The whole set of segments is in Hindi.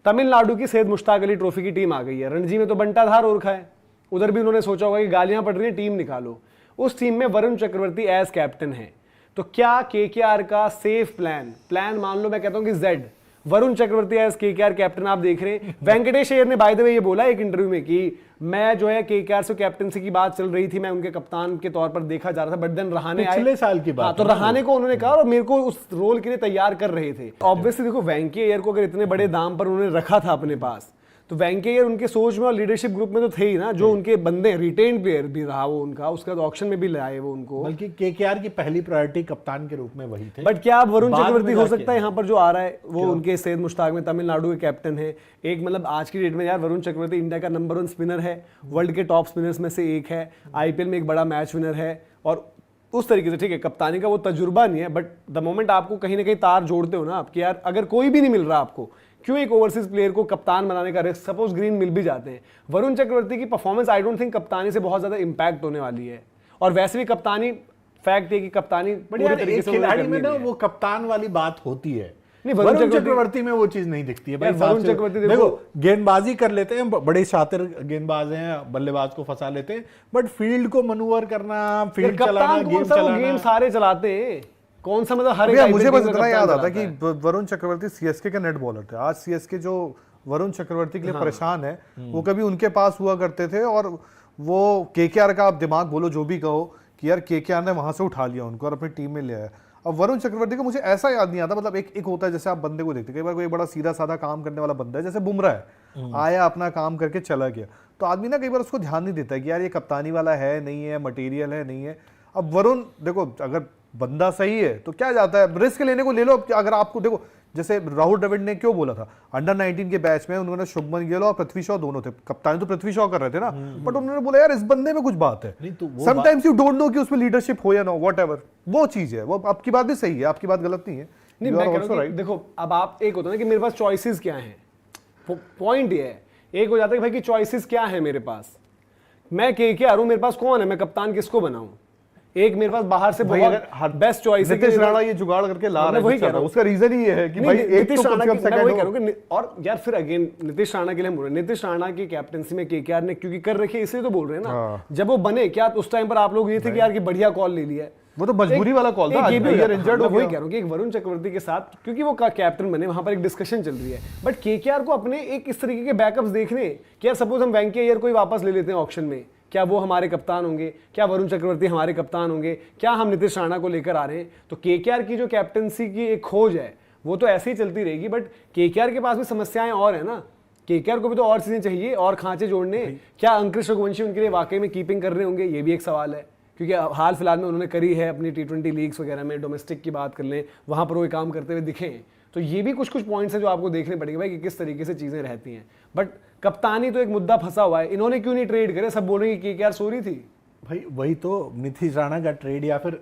तमिलनाडु की सैयद मुश्ताक अली ट्रॉफी की टीम आ गई है, रणजी में तो बंटाधार हो रखा है, उधर भी उन्होंने सोचा होगा कि गालियां पड़ रही हैं, टीम निकालो। उस टीम में वरुण चक्रवर्ती एज कैप्टन है। तो क्या केकेआर का सेफ प्लान मान लो मैं कहता हूं कि Z, Varun Chakravarthy as KKR captain आप देख रहे हैं। वेंकटेश अय्यर ने बाय द वे ये बोला एक इंटरव्यू में कि मैं जो है केकेआर से कैप्टनसी की बात चल रही थी, मैं उनके कप्तान के तौर पर देखा जा रहा था, बट देन रहाने आए, पिछले साल की बात। हाँ, तो रहाने को उन्होंने कहा और मेरे को उस रोल के लिए तैयार कर रहे थे। ऑब्वियसली देखो वेंकी अय्यर को अगर इतने बड़े दाम पर उन्होंने रखा था अपने पास, तो वेंकी अय्यर उनके सोच में और लीडरशिप ग्रुप में तो थे ही ना, जो उनके बंदे रिटेन प्लेयर भी रहा वो उनका, उसके बाद ऑक्शन में भी लाए वो उनको, बल्कि केकेआर की पहली प्रायोरिटी कप्तान के रूप में वही थे। बट क्या अब वरुण चक्रवर्ती हो सकता है यहाँ पर जो आ रहा है वो उनके सैयद मुश्ताक में तमिलनाडु के कैप्टन है। एक मतलब आज की डेट में यार वरुण चक्रवर्ती इंडिया का नंबर 1 स्पिनर है, वर्ल्ड के टॉप स्पिनर्स में से एक है, आईपीएल में एक बड़ा मैच विनर है, और उस तरीके से ठीक है कप्तानी का वो तजुर्बा नहीं है, बट द मोमेंट आपको कहीं ना कहीं तार जोड़ते हो ना आपकी, यार अगर कोई भी नहीं मिल रहा आपको, क्यों एक ओवरसीज प्लेयर को कप्तान बनाने का रिस्क, सपोज ग्रीन मिल भी जाते हैं, वरुण चक्रवर्ती की परफॉर्मेंस आई डोंट थिंक कप्तानी से बहुत ज्यादा इंपैक्ट होने वाली है। और वैसे भी कप्तानी फैक्ट है कि कप्तानी बढ़िया तरीके से खिलाड़ी में ना वो कप्तान वाली बात होती है, नहीं वरुण चक्रवर्ती में वो चीज नहीं दिखती है भाई। वरुण चक्रवर्ती देखो गेंदबाजी कर लेते हैं, बड़े शातिर गेंदबाज हैं, बल्लेबाज को फंसा लेते हैं, बट फील्ड को मनूवर करना, फील्ड चलाना, गेम सारे चलाते हैं, कौन सा मतलब हर एक मुझे बस इतना याद आता कि वरुण चक्रवर्ती सीएसके के नेट बॉलर थे। आज सीएसके जो वरुण चक्रवर्ती के लिए परेशान है, वो कभी उनके पास हुआ करते थे, और वो केकेआर का आप दिमाग बोलो जो भी कहो कि यार केकेआर ने वहां से उठा लिया उनको और अपनी टीम में ले आया। अब वरुण चक्रवर्ती को मुझे ऐसा याद नहीं आता, मतलब एक होता है जैसे आप बंदे को देखते कई बार कोई बड़ा सीधा साधा काम करने वाला बंदा है, जैसे बुमराह है, आया अपना काम करके चला गया, तो आदमी ना कई बार उसको ध्यान नहीं देता है कि यार ये कप्तानी वाला है नहीं है, मटेरियल है नहीं है। अब वरुण देखो अगर बंदा सही है तो क्या जाता है, रिस्क लेने को ले लो। अगर आपको देखो जैसे राहुल द्रविड़ ने क्यों बोला था, अंडर 19 के बैच में उन्होंने शुभमन गिल और पृथ्वी शॉ दोनों थे, कप्तानी तो पृथ्वी शॉ कर रहे थे ना, बट उन्होंने बोला यार इस बंदे में कुछ बात है, समटाइम्स यू डोंट नो कि उसमें लीडरशिप हो या ना, व्हाटएवर वो चीज है। वो आपकी बात भी सही है, आपकी बात गलत नहीं है। नहीं मैं कह रहा हूं देखो अब आप एक होता है ना कि मेरे पास चॉइसेस क्या हैं, पॉइंट ये है, एक हो जाता है कि भाई की चॉइसेस क्या है मेरे पास, मैं केकेआर हूं, मेरे पास कौन है, मैं कप्तान किसको बनाऊं, एक मेरे पास बाहर से बहुत बेस्ट चॉइस है। नीतीश राणा ये जुगाड़ करके ला रहा है, वही कह रहा हूं, उसका रीजन ही है कि भाई एक तो कम से कम सेकंड। और यार फिर अगेन नीतीश राणा के लिए हम बोल रहे हैं, नीतीश राणा की कैप्टनसी में केकेआर ने क्योंकि कर रखी है इसलिए तो बोल रहे हैं ना, जब वो बने क्या उस टाइम पर आप लोग ये थे कि यार की बढ़िया कॉल ले लिया है, वो तो मजबूरी वाला कॉल था, ये भी इंजर्ड हो, वही कह रहा हूं कि एक वरुण चक्रवर्ती के साथ क्योंकि वो कैप्टन बने, वहां पर एक डिस्कशन चल रही है, बट केकेआर को अपने एक इस तरीके के बैकअप्स देखने कि यार सपोज हम वेंकी अय्यर को ही वापस ले लेते हैं ऑक्शन में, क्या वो हमारे कप्तान होंगे, क्या वरुण चक्रवर्ती हमारे कप्तान होंगे, क्या हम नीतीश राणा को लेकर आ रहे हैं। तो केकेआर की जो कैप्टनसी की एक खोज है वो तो ऐसे ही चलती रहेगी, बट केकेआर के पास भी समस्याएं और है ना, केकेआर को भी तो और चीजें चाहिए और खांचे जोड़ने। क्या अंकुश रघुवंशी उनके लिए वाकई में कीपिंग कर रहे होंगे, ये भी एक सवाल है, क्योंकि हाल फिलहाल में उन्होंने करी है अपनी T20 लीग्स वगैरह में, डोमेस्टिक की बात कर लें वहां पर वो काम करते हुए दिखे, तो ये भी कुछ पॉइंट्स हैं जो आपको देखने पड़ेंगे भाई कि किस तरीके से चीजें रहती हैं। बट कप्तानी तो एक मुद्दा फंसा हुआ है, इन्होंने क्यों नहीं ट्रेड करे, सब बोल रहे हैं कि केकेआर सो रही थी भाई, वही तो नीतीश राणा का ट्रेड या फिर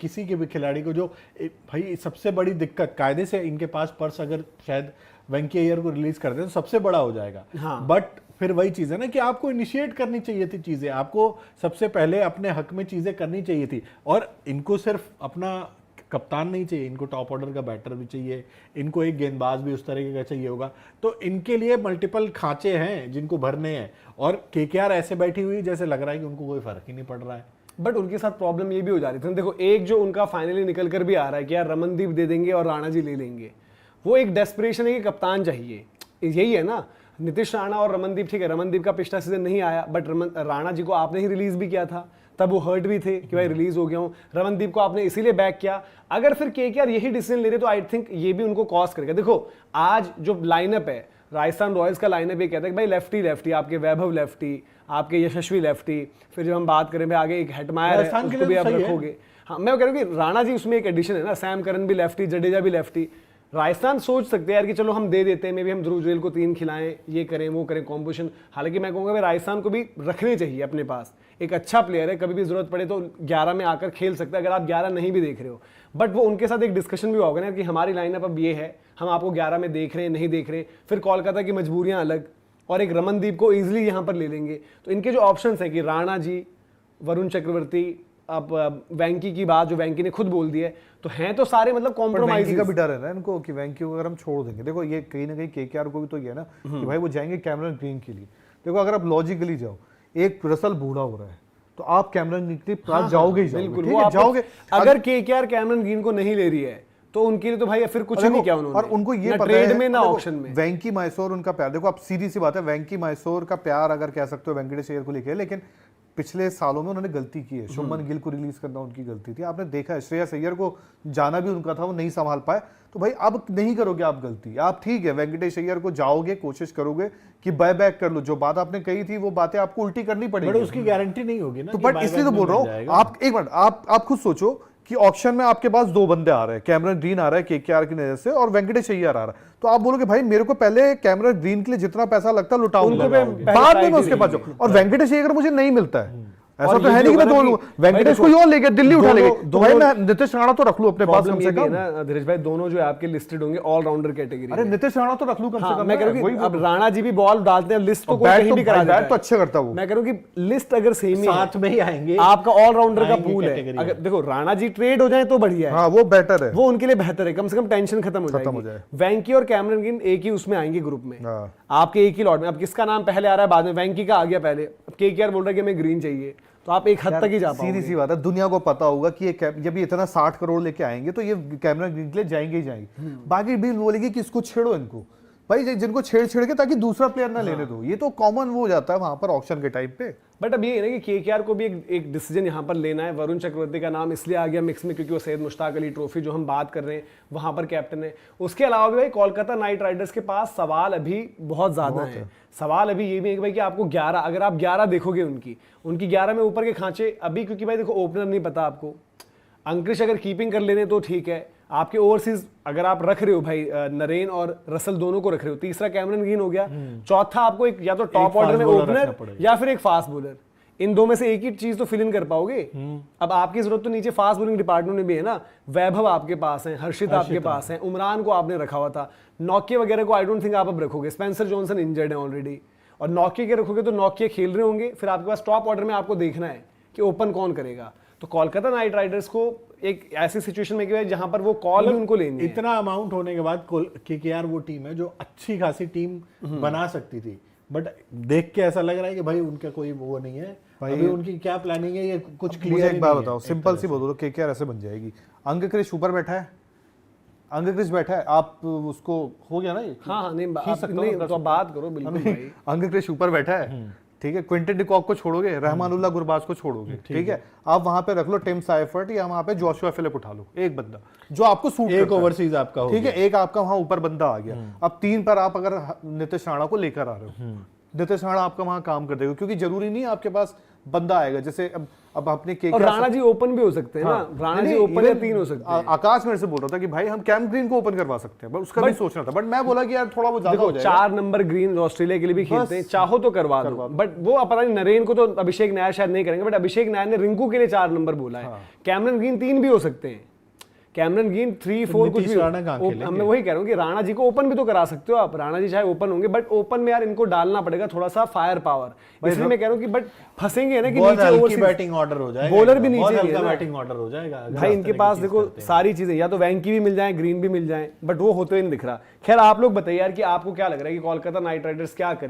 किसी के भी खिलाड़ी को जो भाई सबसे बड़ी दिक्कत, कायदे से इनके पास पर्स अगर शायद वेंकी अय्यर को रिलीज कर दे तो सबसे बड़ा हो जाएगा, हाँ। बट फिर वही चीज है ना कि आपको इनिशिएट करनी चाहिए थी चीजें, आपको सबसे पहले अपने हक में चीजें करनी चाहिए थी, और इनको सिर्फ अपना कप्तान नहीं चाहिए, इनको टॉप ऑर्डर का बैटर भी चाहिए, इनको एक गेंदबाज भी उस तरीके का चाहिए होगा, तो इनके लिए मल्टीपल खांचे हैं जिनको भरने हैं, और केकेआर ऐसे बैठी हुई जैसे लग रहा है कि उनको कोई फर्क ही नहीं पड़ रहा है। बट उनके साथ प्रॉब्लम ये भी हो जा रही थी, देखो एक जो उनका फाइनली निकल कर भी आ रहा है कि यार रमनदीप दे देंगे और राणा जी ले लेंगे, वो एक डेस्परेशन है कि कप्तान चाहिए, यही है ना। नीतीश राणा और रमनदीप, ठीक है रमनदीप का पिछला सीजन नहीं आया, बट राणा जी को आपने ही रिलीज भी किया था, तब वो हर्ट भी थे कि भाई रिलीज हो गया हूं, रमनदीप को आपने इसीलिए बैक किया। अगर फिर केकेआर यही डिसीजन ले रहे तो आई थिंक ये भी उनको कॉस्ट करेगा। देखो आज जो लाइनअप है राजस्थान रॉयल्स का लाइनअप ये कहता है कि भाई लेफ्टी आपके वैभव लेफ्टी, आपके यशस्वी लेफ्टी, फिर जब हम बात करें आगे एक हेटमायर है उसको भी आप रखोगे, हाँ मैं कह रहा हूँ कि राणा जी उसमें एक एडिशन है ना, सैम करन भी लेफ्टी, जडेजा भी लेफ्टी, राजस्थान सोच सकते हैं यार कि चलो हम दे देते हैं, मे भी हम ध्रुव जुरैल को 3 खिलाएं, ये करें वो करें कॉम्पोजिशन। हालांकि मैं कहूँगा राजस्थान को भी रखने चाहिए अपने पास, एक अच्छा प्लेयर है, कभी भी जरूरत पड़े तो 11 में आकर खेल सकता है, अगर आप 11 नहीं भी देख रहे हो, बट वो उनके साथ एक डिस्कशन भी होगा ना कि हमारी लाइनअप अब ये है, हम आपको 11 में देख रहे हैं नहीं देख रहे, फिर कोलकाता की मजबूरियां अलग, और एक रमनदीप को ईजिली यहाँ पर ले लेंगे। तो इनके जो ऑप्शन है कि राणा जी, वरुण चक्रवर्ती, अब वेंकी की बात जो वेंकी ने खुद बोल दी है, तो हैं तो सारे मतलब पर वेंकी कॉम्प्रोमाइज का भी डर है ना इनको कि वेंकी को अगर हम छोड़ देंगे, देखो ये कहीं ना कहीं केकेआर को भी तो ये है ना कि भाई वो जाएंगे कैमरन ग्रीन के लिए। देखो अगर आप लॉजिकली जाओ, एक रसल बूढ़ा हो रहा है तो आप कैमरन ग्रीन के पास जाओगे ही बिल्कुल, जाओगे, वो ठीक है, आपको- जाओगे। अगर केकेआर कैमरन ग्रीन को नहीं ले रही है तो उनके लिए तो भाई फिर कुछ नहीं किया उन्होंने, और उनको ये ना पता ट्रेड है में ना देखो, ऑक्शन में। वेंकी मैसूर उनका प्यार, देखो आप सीधी सी बात है, वेंकी मैसूर का प्यार अगर कह सकते हो वेंकटेश अय्यर को लेके, लेकिन पिछले सालों में उन्होंने गलती की है। शुभमन गिल को रिलीज करना उनकी गलती थी, आपने देखा है। श्रेयस अय्यर को जाना भी उनका था, वो नहीं संभाल पाए। तो भाई अब नहीं करोगे आप गलती, आप ठीक है वेंकटेश अय्यर को जाओगे, कोशिश करोगे कि बाय बैक कर लो, जो बात आपने कही थी वो बातें आपको उल्टी करनी बट पड़ेगी। उसकी गारंटी नहीं होगी ना तो कि बट buyback इसलिए तो में बोल रहा मिल हूँ, जाएगा। आप एक मिनट, आप खुद सोचो कि ऑक्शन में आपके पास दो बंदे आ रहे हैं, कैमरन ग्रीन आ रहा है केकेआर की नजर से और वेंकटेश अय्यर आ रहा है, तो आप बोलोगे भाई मेरे को पहले कैमरन ग्रीन के लिए जितना पैसा लगता है लुटाऊंगा, उनको पहले बाद में मैं priority उसके पास देंगे। जाऊं। और वेंकटेश अय्यर मुझे नहीं मिलता है, ऐसा और तो ये है भी नहीं कि मैं होगा दो ना लूं, कि वेंकटेश को भाई ही और लेके दिल्ली उठा लेंगे, तो भाई दोनों- मैं नीतीश राणा तो रख लूं अपने पास कम प्रॉब्लम से ये भी है कम। ना धीरज भाई, दोनों जो है आपके लिस्टेड होंगे ऑलराउंडर कैटेगरी। अरे नीतीश राणा तो रख लूं कम से हाँ, कम, मैं कह रहा हूँ वही कि अब राणा जी भी बॉल डालते हैं, लिस्ट तो कोई बैट कहीं तो भी करा भाई, देता बैट तो है। अच्छे करता वो। मैं कह रहा हूँ कि लिस्ट अगर सेम ही साथ में ही आएंगे, आपका ऑलराउंडर का आएंगे पूल है, category अगर देखो राणा जी ट्रेड हो जाए तो बढ़िया है, हाँ वो बेटर है। वो उनके लिए बेहतर है, कम से कम टेंशन खत्म हो खत्म हो जाएगी। जाए। वेंकी और कैमरन ग्रीन एक ही उसमें आएंगे ग्रुप में, हाँ। आपके एक ही लॉट में। अब किसका नाम पहले आ रहा है बाद में, वेंकी का आ गया पहले, अब केकेआर बोल रहा है कि हमें ग्रीन चाहिए, तो आप एक हद तक ही जा सीधी पाओगे। सी बात है, दुनिया को पता होगा कि ये जब ये इतना 60 करोड़ लेके आएंगे तो ये कैमरा ग्रीन के लिए जाएंगे ही जाएंगे। बाकी भी बोलेगी कि इसको छेड़ो इनको, भाई जिनको छेड़ के ताकि दूसरा प्लेयर ना लेने दो, ये तो कॉमन वो हो जाता है वहां पर ऑक्शन के टाइम पे। बट अब ये है ना कि केकेआर को भी एक डिसीजन यहाँ पर लेना है। वरुण चक्रवर्ती का नाम इसलिए आ गया मिक्स में क्योंकि वो सैयद मुश्ताक अली ट्रॉफी जो हम बात कर रहे हैं वहां पर कैप्टन है। उसके अलावा भी भाई कोलकाता नाइट राइडर्स के पास सवाल अभी बहुत ज्यादा है। सवाल अभी ये भी है कि भाई कि आपको 11, अगर आप 11 देखोगे उनकी 11 में ऊपर के खांचे अभी, क्योंकि भाई देखो ओपनर नहीं पता आपको, अंकृश अगर कीपिंग कर लेने तो ठीक है, आपके ओवरसीज अगर आप रख रहे हो भाई नरेन और रसल दोनों को रख रहे हो, तीसरा कैमरन ग्रीन हो गया, चौथा आपको एक या तो टॉप ऑर्डर में fast bowler रखना ओपनर पड़ेगा। या फिर एक फास्ट बॉलर, इन दो में से एक ही चीज तो फिल इन कर पाओगे। अब आपकी जरूरत तो नीचे फास्ट बॉलिंग डिपार्टमेंट में भी है ना, वैभव आपके पास है, हर्षित आपके पास है, उमरान को आपने रखा हुआ था, नौकिया वगैरह को आई डोंट थिंक आप अब रखोगे, स्पेंसर जॉनसन इंजर्ड है ऑलरेडी, और नौकिया के रखोगे तो नौकिया खेल रहे होंगे, फिर आपके पास टॉप ऑर्डर में आपको देखना है कि ओपन कौन करेगा। तो कोलकाता नाइट राइडर्स को एक ऐसी सिचुएशन में कि जहां पर वो कॉल भी उनको लेनी है। इतना अमाउंट होने के बाद केकेआर वो टीम है जो अच्छी खासी टीम बना सकती थी, बट देख के ऐसा लग रहा है कि भाई उनका कोई वो नहीं है, अभी उनकी क्या प्लानिंग है ये कुछ मुझे क्लियर एक बात बताओ, सिंपल सी बोलो, केकेआर ऐसे बन जाएगी। अंगक्रिश ऊपर बैठा है, अंगक्रिश बैठा है, आप उसको हो गया ना ये? हाँ नहीं, खींच सकते हो नहीं ना, तो आप बात करो बिल्कुल भाई। अंगक्रिश ऊपर बैठा है, ठीक है, क्विंटन डिकॉक को छोड़ोगे, रहमानुल्लाह गुरबाज को छोड़ोगे, ठीक है, आप वहां पे रख लो टिम साइफर्ट या वहां पे जोशुआ फिलिप उठा लो, एक बंदा जो आपको सूट एक करता है। ओवरसीज आपका हो ठीक है, एक आपका वहां ऊपर बंदा आ गया। अब 3 पर आप अगर नीतीश राणा को लेकर आ रहे हो, नीतीश राणा आपका वहां काम कर देगा, क्योंकि जरूरी नहीं है आपके पास बंदा आएगा। जैसे अब आपने और राणा जी ओपन भी हो सकते हैं ना, राणा जी ओपन या 3 हो सकते हैं। आकाश मेरे से बोल रहा था कि भाई हम कैम ग्रीन को ओपन करवा सकते हैं, बट उसका भी सोचना था, बट मैं बोला कि यार थोड़ा वो ज्यादा हो देखो जाएगा। 4 नंबर ग्रीन ऑस्ट्रेलिया के लिए भी खेलते हैं, चाहो तो करवा दो, बट वो अब पता नहीं नरेन को तो अभिषेक नायर शायद नहीं करेंगे, बट अभिषेक नायर ने रिंकू के लिए 4 नंबर बोला है। कैमरन ग्रीन 3 भी हो सकते हैं, कैमरन ग्रीन 3, 4 कुछ भी। राणा कहाँ खेलेंगे? मैं वही कह रहा हूँ कि राणा जी को ओपन भी तो करा सकते हो आप, राणा जी चाहे ओपन होंगे, बट ओपन में यार इनको डालना पड़ेगा थोड़ा सा फायर पावर। इसलिए मैं कह रहा हूँ कि बट फंसेंगे ना कि बहुत नीचे हल्की ओवरसीज बैटिंग ऑर्डर हो जाएगा, बॉलर भी बहुत नीचे ही है हल्का ना। बैटिंग ऑर्डर हो जाएगा अगर भाई इस इनके तरह पास की देखो चीज़ करते हैं। सारी चीजें, या तो वैंकी भी मिल जाए, ग्रीन भी मिल जाए, बट वो होते हुए नहीं दिख रहा। खैर आप लोग बताइए यार कि आपको क्या लग रहा है कि कोलकाता नाइट राइडर्स क्या करे,